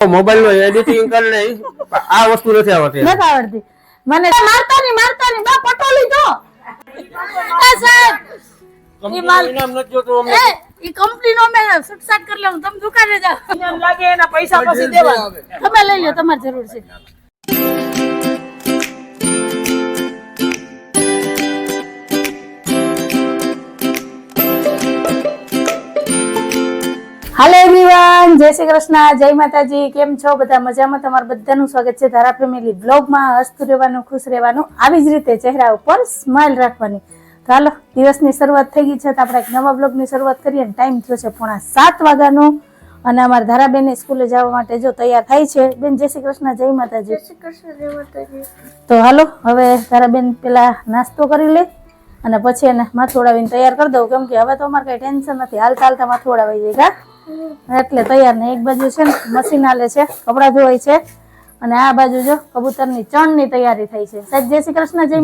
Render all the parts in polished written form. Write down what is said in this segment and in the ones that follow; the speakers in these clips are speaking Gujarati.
મોબાઈલ નો એડિટિંગ કરી લે આ વસ્તુ નથી આવડતી મને મારતા ની બા પટોલી જો એ સાહેબ ઈ માલ ઇનામ નથી જોતો અમને ઈ કંપની નો મે સુટસાટ કરી લઉં તમે દુકાને જાઓ ઇનામ લાગે એના પૈસા પછી દેવા તમે લઈ લો તમારે જરૂર છે હાલો એવરીવન જય શ્રી કૃષ્ણ જય માતાજી કેમ છો બધા મજામાં તમારું બધાનું સ્વાગત છે ધારા ફેમિલી બ્લોગમાં હસતું રહેવાનું ખુશ રહેવાનું આવી જ રીતે ચહેરા ઉપર સ્માઈલ રાખવાની તો હાલો દિવસની શરૂઆત થઈ ગઈ છે તો આપણે એક નવા બ્લોગની શરૂઆત કરીએ ને ટાઈમ થયો છે 7:30 વાગ્યાનો અને અમારા ધારાબેન સ્કૂલે જવા માટે જો તૈયાર થાય છે બેન જય શ્રી કૃષ્ણ જય માતાજી જય શ્રી કૃષ્ણ જય માતાજી તો હાલો હવે ધારાબેન પેલા નાસ્તો કરી લે અને પછી એને માથું ઓડાવીને તૈયાર કરી દઉં કેમ કે હવે તો અમારે કઈ ટેન્શન નથી હાલતા હાલતા માથું ઓડાવાઈ જાય એટલે તૈયાર ને એક બાજુ છે ને મશીન હાલે છે કપડા ધોવાય છે અને આ બાજુ જો કબૂતરની ચણની તૈયારી થઈ છે સાહેબ જય શ્રી કૃષ્ણ જય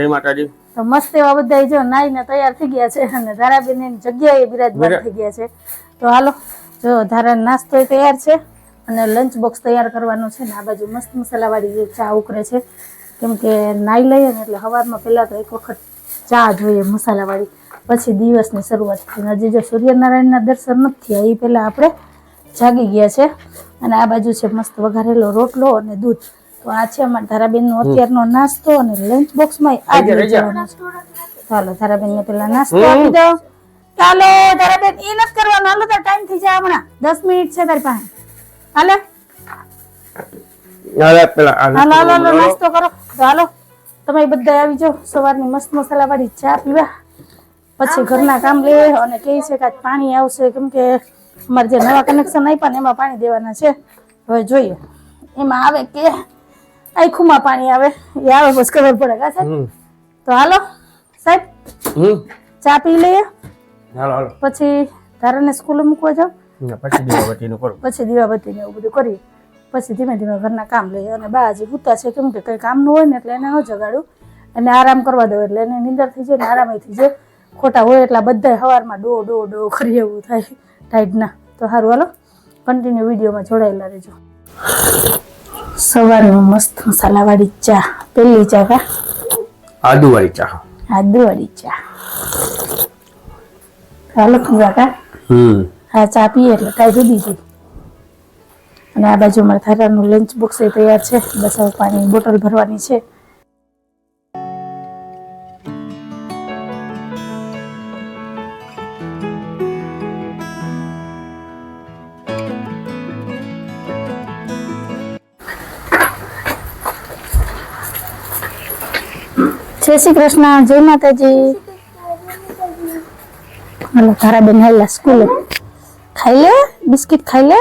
માતાજી તો મસ્ત એવા બધા જો નાઈને તૈયાર થઈ ગયા છે અને ધારાબેન ની જગ્યાએ બિરાજમાન થઈ ગયા છે તો હાલો જો ધારા નાસ્તો તૈયાર છે અને લંચ બોક્સ તૈયાર કરવાનું છે ને આ બાજુ મસ્ત મસાલાવાળી જે ચા ઉકળે છે કેમ કે નાઈ લઈએ ને એટલે સવારમાં પહેલા તો એક વખત ચા જોઈએ મસાલાવાળી પછી દિવસની શરૂઆત હજી જો સૂર્યનારાયણના દર્શન નથી થયા એ પહેલા આપણે જાગી ગયા છે અને આ બાજુ છે મસ્ત વઘારેલો રોટલો અને દૂધ તો આ છે અમારા ધારાબેનનો અત્યારનો નાસ્તો અને લંચ બોક્સમાં આ જ જવાનો છે ચાલો ધારાબેનને પેલા નાસ્તો આપી દો ચાલો ધારાબેન એ નથી કરવાનું હાલો તો ટાઈમ થઈ જાય હમણાં 10 મિનિટ છે તારી પાસે હાલો નાસ્તો કરો હાલો તમે બધા આવી જાઓ સવારની મસ્ત મસાલાવાળી ચા પીવા પછી ઘરના કામ લે અને કહે છે કે પાણી આવશે કેમ કે અમારે જે નવા કનેક્શન આપ્યા ને એમાં પાણી દેવાના છે હવે જોઈએ એમાં આવે કે આખુંમાં પાણી આવે એ આવે બસ ખબર પડે કા સાહેબ તો હાલો સાહેબ ચા પી લઈએ પછી ધારાને સ્કૂલે મૂકવા જાવ પછી દીવાબત્તી ને એવું બધું કરીએ પછી ધીમે ધીમે ઘરના કામ લઈએ અને બા હજી ભૂતા છે કેમ કે કઈ કામ ન હોય ને એટલે એને ન જગાડું એને આરામ કરવા દઉં એટલે એને નીંદર થઈ જાય ને આરામ થઈ જાય ખોટા હોય એટલા બધા સવારમાં ડો ડો ડો કરી એવું થાય ટાઈટના તો સારું હાલો કન્ટિન્યુ વિડીયોમાં જોડાયેલા રહેજો સવારનું મસ્ત મસાલાવાળી ચા પેલી ચા કા આદુવાળી ચા હાલો પીવા કા હા ચા પીએ એટલે ટાઈટ ઉડી જાય અને આ બાજુ મારા થારાનું લંચ બોક્સ તૈયાર છે બસ હવે પાણીની બોટલ ભરવાની છે જય શ્રી કૃષ્ણ જય માતાજી હાલો ધારાબેન હાલ્યા સ્કૂલે ખાઈ લે બિસ્કિટ ખાઈ લે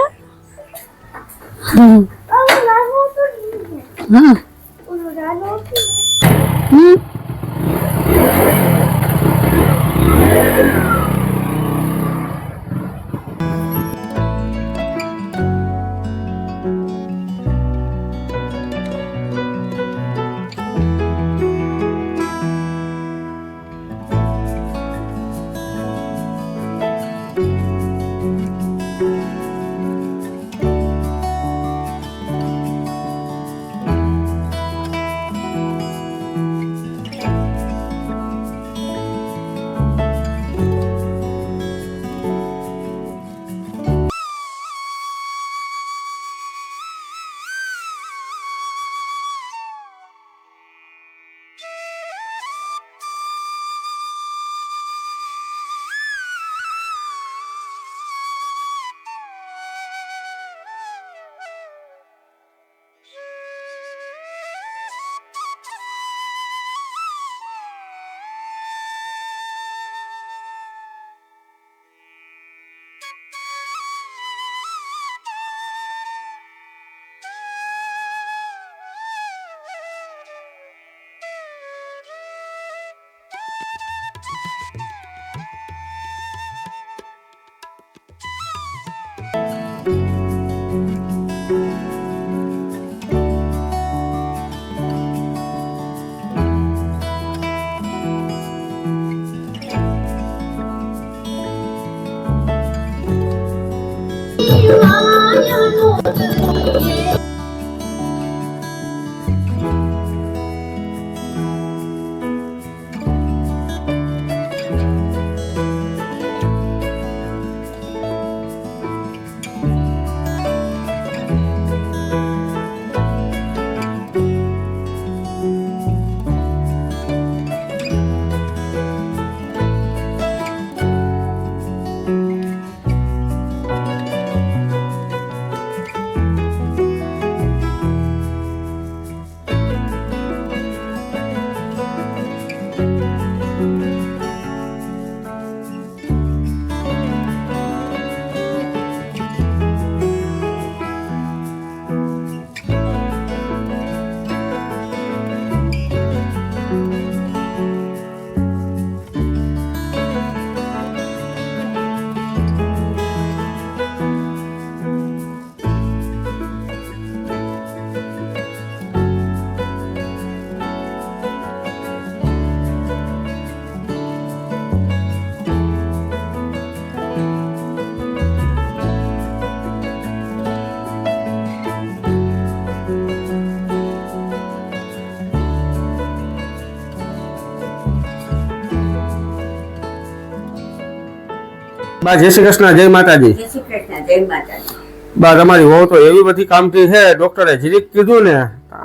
બા જય શ્રી કૃષ્ણ, જય માતાજી. જય શ્રી કૃષ્ણ, જય માતાજી. બા તમારી વહુ તો એવી બધી કામથી છે, ડોક્ટરે જીરીક કીધું ને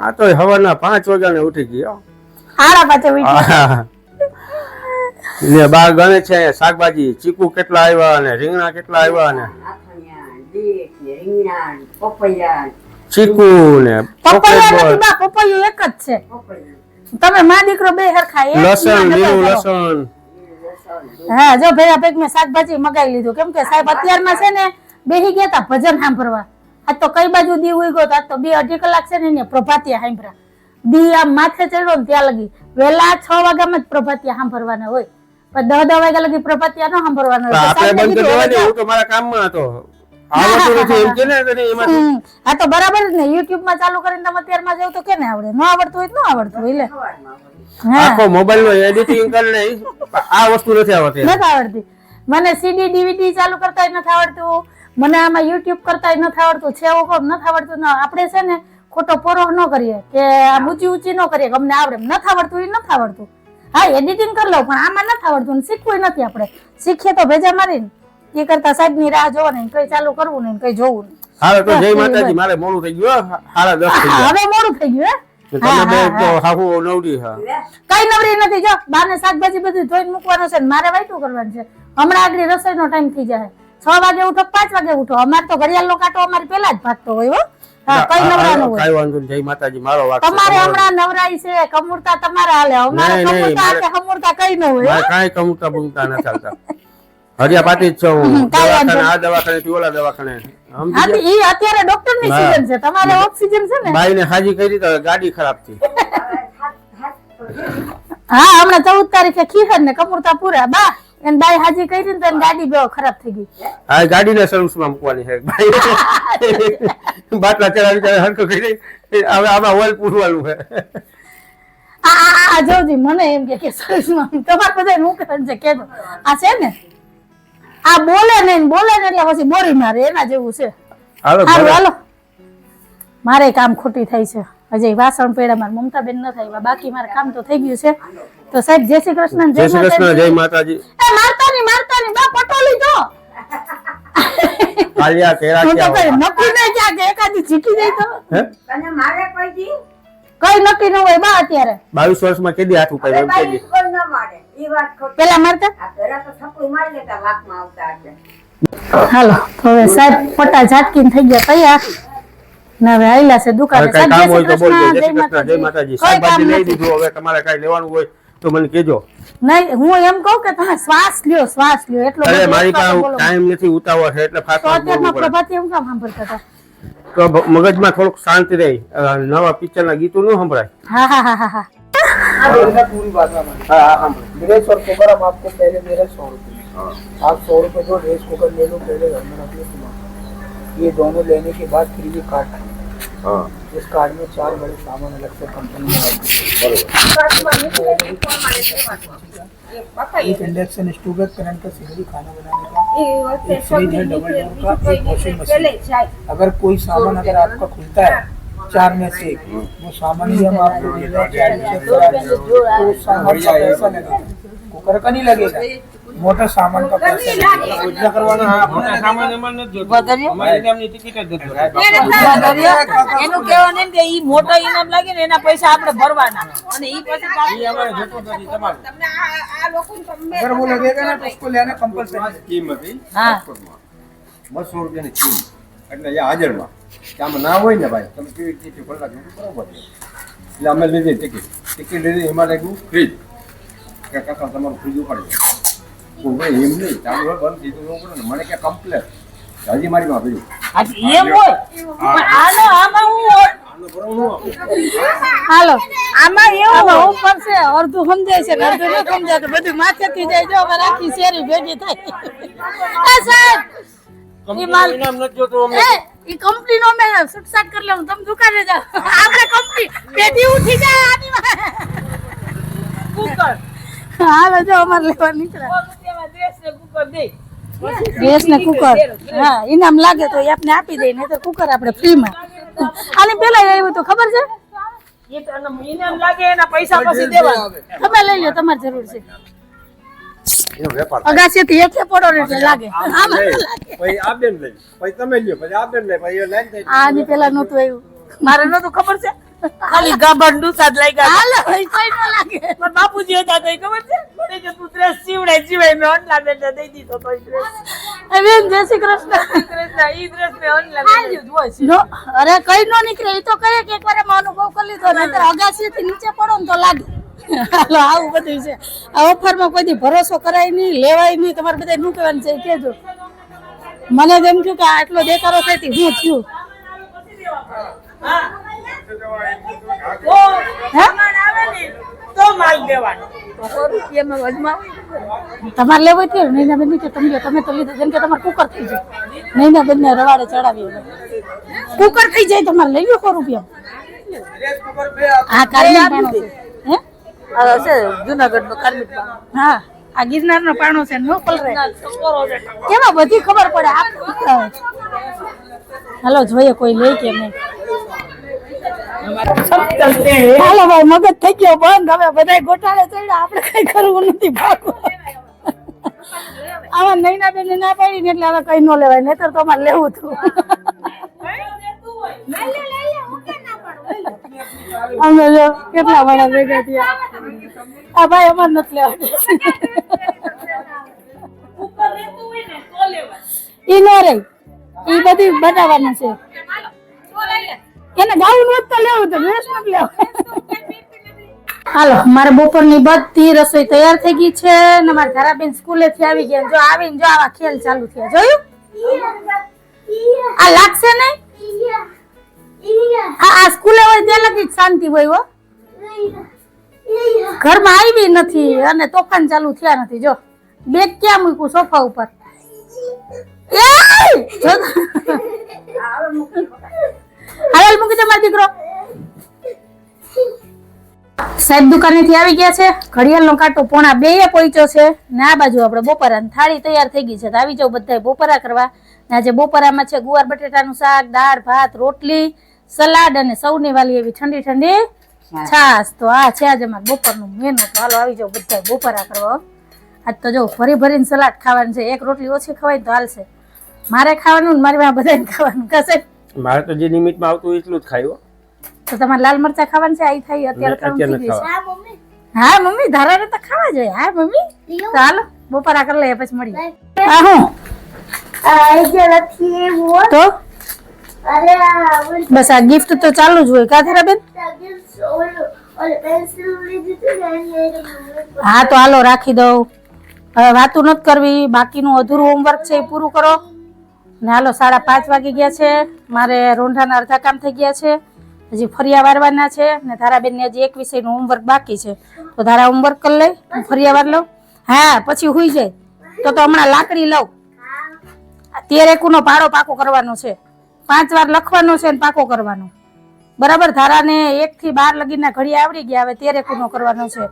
આ તો હવારના 5 વાગ્યાને ઉઠી ગયો. હાડા પાછો વીટી. આહા. ને બા ગણે છે શાકભાજી, ચીકુ કેટલા આવ્યા અને રીંગણા કેટલા આવ્યા ને આફણિયા, બીટ ને રીંગણા ને પપૈયા ને ચીકુ ને પપૈયા પોપટ, નથી બા, પપૈયું એક જ છે. પપૈયા, તમે માં દીકરો બે હરખા એક લસણ, ના લીલું ડબલ કરો. લસણ. લસણ, હા જો ભેગા ભેગ મેં શાકભાજી મગાવી લીધું કેમ કે સાહેબ અત્યારમાં છે ને બેહી ગયા તા ભજન સાંભળવા. આજ તો કઈ બાજુ દી ઉઈ ગયો તો આજ તો 2-2.5 કલાક છે ને એને પ્રભાતિયા સાંભળ્યા. દી આમ માથે ચડ્યો ને ત્યાં લગી વહેલા 6 વાગ્યામાં જ પ્રભાતિયા સાંભળવાના હોય, પણ 10 વાગ્યા લગી પ્રભાતિયા ન સાંભળવાના હોય. તો આપણે સાહેબને બંધ કીધું, કરી દેવાની, હું તો મારા કામમાં હતો. આવડતું નથી એમ કે ને તને એમાં આ તો બરાબર જ ને યુટ્યુબ માં ચાલુ કરીને તમે અત્યારમાં જાવ તો કેને આવડે, ન આવડતું હોય તો ન આવડતું હોય. લે સવારમાં વળી. હા આખો મોબાઈલ નો એડિટિંગ કરી લે, આ વસ્તુ નથી આવડતી. નથી આવડતી. મને સીડી ડીવીડી ચાલુ કરતા નથી આવડતું, મને આમાં યુટ્યુબ કરતા નથી આવડતું, છે એવું કોમ નથી આવડતું. ના આપણે છે ને ખોટો પોરો ન કરીએ કે આમ ઊંચી ન કરીએ, ગમને આવડે નથી આવડતું એ નથી આવડતું. હા એડિટિંગ કરી લઉં પણ આમાં નથી આવડતું ને શીખવું નથી. આપણે શીખીએ તો ભેજા મારીને એ કરતા સાહેબ ની રાહ જોવાની, કઈ ચાલુ કરવું નહીં કઈ જોવું નહીં. હાલો તો જય માતાજી, મારે મોડું થઈ ગયું. 10:30 થઈ ગયા. હવે મોડું થઈ ગયું હે. તમે બે તો હાહુ નવડી હા. કઈ નવરી નથી. જો બાને શાકભાજી બધું ધોઈને મૂકવાનું છે ને મારે વાઈટું કરવાનું છે. હમણાં આગળ રસોઈનો ટાઈમ થઈ જાય. 6 વાગે ઉઠો 5 વાગે ઉઠો. અમારે તો ઘડિયાળનો કાંટો અમારે પેલા જ ભાગતો હોય હો. હા કઈ નવરાનું હોય. કાઈ વાંધો નહીં, જય માતાજી, મારો વાક છે. તમારે હમણાં નવરાઈ છે, કમુરતા તમારે હાલે. અમારે નહીં, નહીં, કમુરતા મારે- કે હમુરતા કઈ ન હોય હો. મારે કાંઈ કમુતા બમતા ન ચાલતા. હરિયા પાટી જ છું હું. કાંઈ વાંધો દવાખાને, આ દવાખાને થી ઓલા દવાખાને. સમજી હા તો ગયા? ઈ અત્યારે ડોક્ટર ની હા. સીઝન છે, તમારે ઓક્સિજન છે ને. બાઈને હાજી કરી તો ગાડી ખરાબ થઈ. હા હમણાં 14 તારીખે ખીહર ને કમુરતા પૂરા બા એને બાઈ હાજી કરી ને તો એની ગાડી બે ખરાબ થઈ ગઈ. આ ગાડીને સર્વિસમાં મૂકવાની છે. બાટલા ચડાવી ચડાવી હરખો કરી હવે આમાં ઓઇલ પૂરવાનું છે. આ જોજી મને એમ કે સર્વિસમાં તમારે બધા હું કરે છે કેજો. આ છે ને આ બોલે ને એટલે પછી બોરી મારે એના જેવું છે. હાલો હાલો ઘરે. હાલો મારે કામ ખોટી થઈ છે. હજી વાસણ પેડા મારે મમતાબેન ન થાય, બાકી મારે કામ તો થઈ ગયું છે. તો સાહેબ જય શ્રી કૃષ્ણ, જય શ્રી કૃષ્ણ, જય માતાજી. એ મારતા ની બા પટોલી જો કાલિયા કેરા હું તો કઈ ક્યાં નક્કી નહીં ક્યાં કે એકાદી જીકી જાય તો હે તને મારે કોઈ દી કઈ નક્કી ન હોય બા અત્યારે. 22 વર્ષમાં કેદી હાથ ઉપાડ્યો એમ બાઈ કેદી. કોઈ ન મારે. ઈ વાત ખોટી. પેલા મારતા. આ પેલા તો થપ્પુ મારી લેતા વાકમાં આવતા એટલે. હાલો તો હવે સાહેબ ફટા ઝાટકીને થઈ ગયા તૈયાર ને હવે આયલા છે દુકાને. હવે કઈ સાહેબ, કામ હોય તો બોલજો. જય જય શ્રી કૃષ્ણ, જય માતાજી. કોઈ કામ શાકભાજી લઈ નથી. દીધું, હવે તમારે કઈ લેવાનું હોય તો મને કહેજો. નહીં હું એમ કહું કે તમે શ્વાસ લ્યો એટલો અરે બધો મારી એકવાર પાસે બોલો. ટાઈમ નથી, ઉતાવળ છે એટલે ફાસ્ટ તો ફાસ્ટ બોલવું અત્યારમાં પડે. પ્રભાતી એમ કામ સાંભળતા હતા. તો મગજમાં થોડુંક શાંતિ રહે. નવા પિક્ચર ના ગીતો ન સંભળાય. હા હા હા હા હા पूरी बात ना मानिए। હા હા ड्रेस और कुकर हम आपको पहले दे रहे 100 रुपये। आप 100 रुपये दो, ड्रेस कुकर ले लो, पहले घर में रख लो सामान। ये दोनों लेने के बाद फिर ये कार्ड હા इस कार्ड में 4 बड़े सामान अलग से कंपनी में आते हैं। एक इंडक्शन स्टोव है करंट का सिगड़ी खाना बनाने का, एक फ्रिज है डबल डोर का, एक वॉशिंग मशीन। अगर कोई सामान अगर आपका खुलता है 4 में से एक, वो सामान ही हम आपको दे रहे हैं 40 से 50, तो उस सामान का पैसा लगेगा, कुकर का नहीं लगेगा, मोटा सामान का पैसा लगेगा। योजना करवाना है મોટા સામાન એમાં નથી જોતું. વધાર્યો? અમારે ઇનામની ટિકિટ જ નથી હોતી. એનું કહેવાનું એમ કે ઈ મોટો ઇનામ લાગે ને એના પૈસા આપણે ભરવાના અને ઈ પછી ઈ અમારે જોતું જ નથી તમારે. તમને આ લોકોને તમે अगर वो लगेगा ना तो उसको लेना कंपलसरी। સ્કીમ હતી હા 200 રૂપિયાની સ્કીમ એટલે એ હાજરમાં કે આમાં ના હોય ને ભાઈ તમે કેવી રીતે કલાક બરોબર છે. એટલે અમે લીધી ટિકિટ લીધી એમાં લાગ્યું ફ્રીજ કે કાકા તમારું ફ્રીજ ઉપાડી દો. હું ભાઈ એમ નહીં ચાલુ હોય બંધ થઈ તો પડે ને મને ક્યાં કમ્પ્લેટ હજી મારી માં ભર્યું આજે એમ હોય પણ આનો આમાં હું હોય આનો બરોબર હું હાલો આમાં એવું ઉપર છે અડધું સમજાય છે ને અડધું ન સમજાતું, બધું માથેથી જાય. જો અમારે આખી શેરી ભેગી થાય. એ સાહેબ ઈ માલ ઇનામ નથી જોતું અમને. ઈ કંપની નો મેં સુટસાટ કરી લઉં, તમે દુકાને જાઓ. આપણે કંપની પેટી ઉઠી જાય આની માં. કુકર હાલો જો અમારે લેવા નીકળ્યા. રૂપિયામાં ડ્રેસ ને કુકર દે ગેસ ને કુકર હા ઇનામ લાગે તો એ આપણે આપી દઈએ, નહીં તો કુકર આપણે ફ્રી માં. આની પેલા આવ્યું તો ખબર છે, એ તો ઇનામ લાગે એના પૈસા પછી દેવાના. તમે લઈ લો, તમારે જરૂર છે. એનો વેપાર થાય. અગાસીથી હેઠે પડો ને એટલે લાગે આમાં ન લઈ, લાગે. પછી આ બેન લઈ, પછી તમે લ્યો, પછી આ બેન લઈ, પછી એ લાઈન થઈ. આની પેલા નહોતું આવ્યું. મારે નતું ખબર છે ખાલી ગાભણ ડુસાદ લાગ્યા હાલો ભાઈ, કોઈ ન લાગે. પણ બાપુજી હતા તો ખબર છે મને કે તું ડ્રેસ સીવડાય મેં ઓનલા બેન દઈ દીધો તો ડ્રેસ એ બેન, જય શ્રી કૃષ્ણ. ઈ ડ્રેસ મેં ઓનલા બેન હોય છે નો, અરે કઈ નો નીકળે. એ તો કહે કે એકવાર એમાં અનુભવ કરી લીધો, નહીંતર અગાસીથી નીચે પડો ને તો લાગે. હાલો, આવું બધું છે. આ ઓફરમાં કોઈ દી ભરોસો કરાય નહીં, લેવાય નહીં. તમારે બધા શું કહેવાનું છે એ કહેજો. મને તો એમ થયું કે આટલો દેખાડો થાય તે હું થયું. તો સામાન આવે ને તો માલ દેવાનો તો 100 રૂપિયામાં વજમાં તમારે લેવું થયું નૈના બેન કે તમે લો, તમે તો લીધું. જેમ કે તમારે કુકર થઈ જાય, નૈના બેન ને રવાડે ચડાવી કુકર થઈ જાય, તમારે લઈ લો 100 રૂપિયા. આ કારમી પાણો છે. હે? આવે છે જુનાગઢ નો કાર્મિક હા, આ ગિરનાર નો પાણો છે. નો પલરે કેમાં બધી ખબર પડે. હાલો, જોઈએ કોઈ લે કે નહીં. હાલો ભાઈ, મગજ થઈ ગયો બંધ. હવે બધા ગોટાળે ચડ્યા, આપણે કઈ કરવું નથી. ભાગવું. આમાં નૈના બેન ના પાડી ને એટલે હવે કઈ ન લેવાય, નહીતર તો અમારે લેવું હતું. અમે જો કેટલા વાળા ભેગા થયા. આ ભાઈ અમારે નથી લેવા. ઈ નો રહી, ઈ બધી બનાવવાનું છે. એને ગાવું નત તો લેવું, તો ડ્રેસ નથી લેવું. હાલો, મારે બપોરની બધી રસોઈ તૈયાર થઈ ગઈ છે ને મારા ધારાબેન સ્કૂલે થી આવી ગયા. જો આવીને જો આવા ખેલ ચાલુ થયા, જોયું? આ લાગશે નહીં. આ સ્કૂલે હોય ત્યાં લગી જ શાંતિ હોય હો. ઘરમાં આવી નથી અને તોફાન ચાલુ થયા નથી. જો બેગ ક્યાં મૂક્યું? સોફા ઉપર. હાલ મૂકી દે મારો દીકરો. સાહેબ દુકાને થી આવી ગયા છે. ઘડિયાળ નો કાંટો 1:30 પહોંચ્યો છે ને આ બાજુ આપણે બપોરા થાળી તૈયાર થઈ ગઈ છે. તો આવી જાવ બધા બપોરા કરવા. ને આજે બપોરામાં છે ગુવાર બટેટાનું શાક, દાળ ભાત, રોટલી, સલાડ અને સૌની વાલી એવી ઠંડી ઠંડી છાશ. તો આ છે આજે અમારે બપોરનું મેનુ. તો હાલો આવી જાવ બધા બપોરા કરવા. આજ તો જો ભરી ભરીને સલાડ ખાવાનું છે. એક રોટલી ઓછી ખવાય તો હાલશે. મારે ખાવાનું ને મારી બધાને ખાવાનું કશે. મારે તો જે નિમિત્તમાં આવતું એટલું જ ખાયું. તો તમારે લાલ મરચા ખાવાનું છે? આઈ થાય અત્યારે ત્રણ થઈ ગઈ છે. હા મમ્મી, ધારાને તો ખાવા જોઈએ. હા મમ્મી, તો હાલો બપોરા કરી લઈએ પછી મળીએ. હા હું તો બસ આ ગિફ્ટ તો ચાલુ જ હોય. કા ધારા બેન? હા તો હાલો રાખી દઉં. હવે વાતું નથી કરવી. બાકીનું અધૂરું હોમવર્ક છે એ પૂરું કરો ને હાલો. 5:30 વાગી ગયા છે. મારે રોંઢાના અડધા કામ થઈ ગયા છે. હજી ફરિયા વારવાના છે ને ધારાબેન ને હજી એક વિષયનું હોમવર્ક બાકી છે. તો ધારા હોમવર્ક કરી લઈ, ફરિયા વાર લઉં. હા પછી હુઈ જાય તો હમણાં લાકડી લઉં. 13 નો પાડો પાકો કરવાનો છે. 5 વાર લખવાનો છે ને પાકો કરવાનો. બરાબર? ધારાને 1 થી 12 લગીના ઘડિયા આવડી ગયા. હવે 13 નો કરવાનો છે.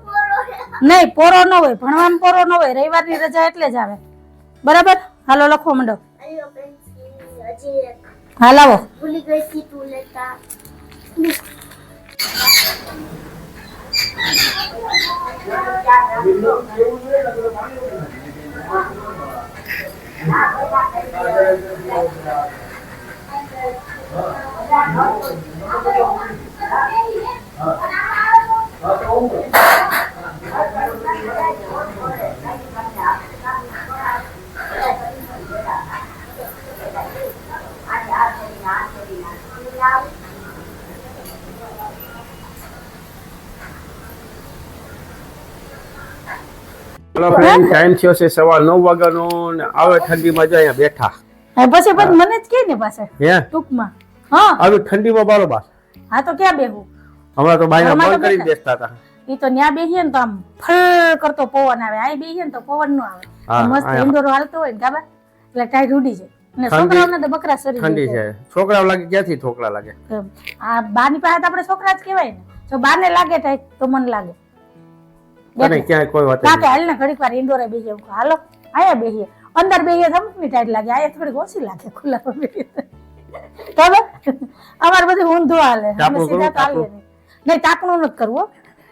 નહીં, પોરો ન હોય, ભણવામાં પોરો ન હોય. રવિવારની રજા એટલે જ આવે. બરાબર? હાલો લખો મંડો. હા લાવો. ચલો ફ્રેન્ડ, ટાઈમ થયો છે 9:15 વાગ્યાનો ને આવે ઠંડીમાં જ અહીંયા બેઠા. પછી મને જ કે ને પાસે હે ટૂંકમાં. હા આવી ઠંડીમાં બરોબર. હા તો ક્યાં બેહું? હમણાં તો બાયના ઘરમાં તો બંધ કરીને બેઠા. બેસતા હતા. ઈ તો ન્યા બેહીએ ને તો આમ ફળ કરતો પવન આવે. અહીં બેહીએ ને તો પવન નો આવે. હા, મસ્ત હા. ઇન્ડોર હાલતો હોય ને ગાબા એટલે ટાઈટ ઉડી જાય. ને ઠંડી- છોકરાઓને તો બકરા સરી ઠંડી જાય. છે. છોકરાઓ લાગે ક્યાંથી ઠોકરા લાગે? એમ. આ બાની પાસે તો આપણે છોકરા જ કહેવાય ને. જો બાને લાગે ટાઈટ તો મને લાગે. અને ક્યાંય કોઈ વાત કાકે હાલ ને ઘડીક વાર ઇન્ડોરે બેહીએ. હું કહું, હાલો આયા બેહીએ. અંદર બેહીએ તો અમુકની ટાઈટ લાગે. આયા થોડીક ઓછી લાગે ખુલ્લા બેહીએ. બરાબર? અમારે બધું ઊંધું હાલે. અમે તાપણું સીધા કરવું, તો હાલીએ નહીં. નહીં તાપણું નથી કરવું હો.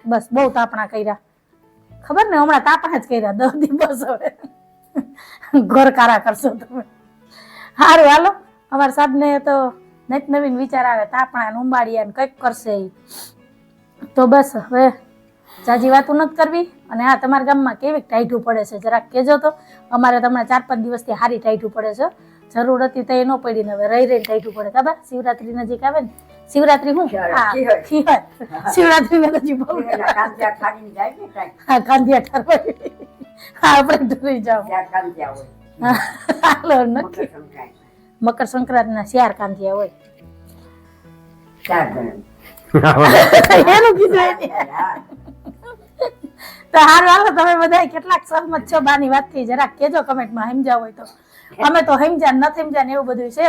બસ બહુ તાપણા કર્યા. ખબર ને હમણાં તાપણા જ કર્યા 10 દિવસ હવે ઘર કારા કરશો તમે સારું હાલો અમારા સાહેબને તો નત નવીન વિચાર આવે તાપણા ને ઉંબાડિયા ને કંઈક કરશે ઈ. તો બસ હવે જાજી વાતો નથી કરવી. અને હા તમારા ગામમાં કેવી ટાઈઠું પડે છે જરાક કહેજો તો. અમારે તમને 4-5 દિવસથી હારી ટાઈઠું પડે છે. જરૂર હતી તો એ ન પડી ને હવે રહી રહીને ટાઈઠું પડે. ખબર શિવરાત્રી નજીક આવે ને શિવરાત્રી હું હા શિવરાત્રી ને નજીક બહુ હા કાંધિયા ઠરવા હા આપણે ડરી જાવ હાલો નક્કી મકર સંક્રાંતિ ના 4 કાંધિયા હોય એનું કીધું એને. તો હારું હાલો તમે બધા કેટલાક સહમત છો બાની વાતથી જરાક કેજો કમેન્ટમાં સમજાવ હોય તો. અમે તો સમજ્યા નથી સમજ્યા ને એવું બધું છે.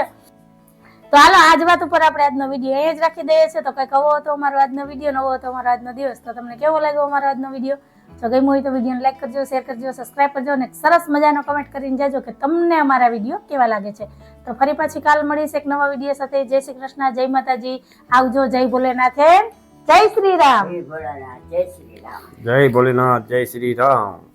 તો હાલો આજ વાત ઉપર આપણે આજનો વિડીયો અહીંયા જ રાખી દઈએ છીએ. તો કંઈક આવો હતો અમારો આજનો વિડીયો, નવો હતો અમારો આજનો દિવસ. તો તમને કેવો લાગ્યો અમારો આજનો વિડીયો? જો ગમ્યો હોય તો વિડીયોને લાઈક કરજો, શેર કરજો, સબસ્ક્રાઇબ કરજો અને સરસ મજાનો કમેન્ટ કરીને જાજો કે તમને અમારા વિડીયો કેવા લાગે છે. તો ફરી પાછી કાલ મળીશ એક નવા વિડીયો સાથે. જય શ્રી કૃષ્ણ, જય માતાજી, આવજો, જય ભોલેનાથ, જય શ્રી રામ. જય ભોલેનાથ, જય શ્રી રામ.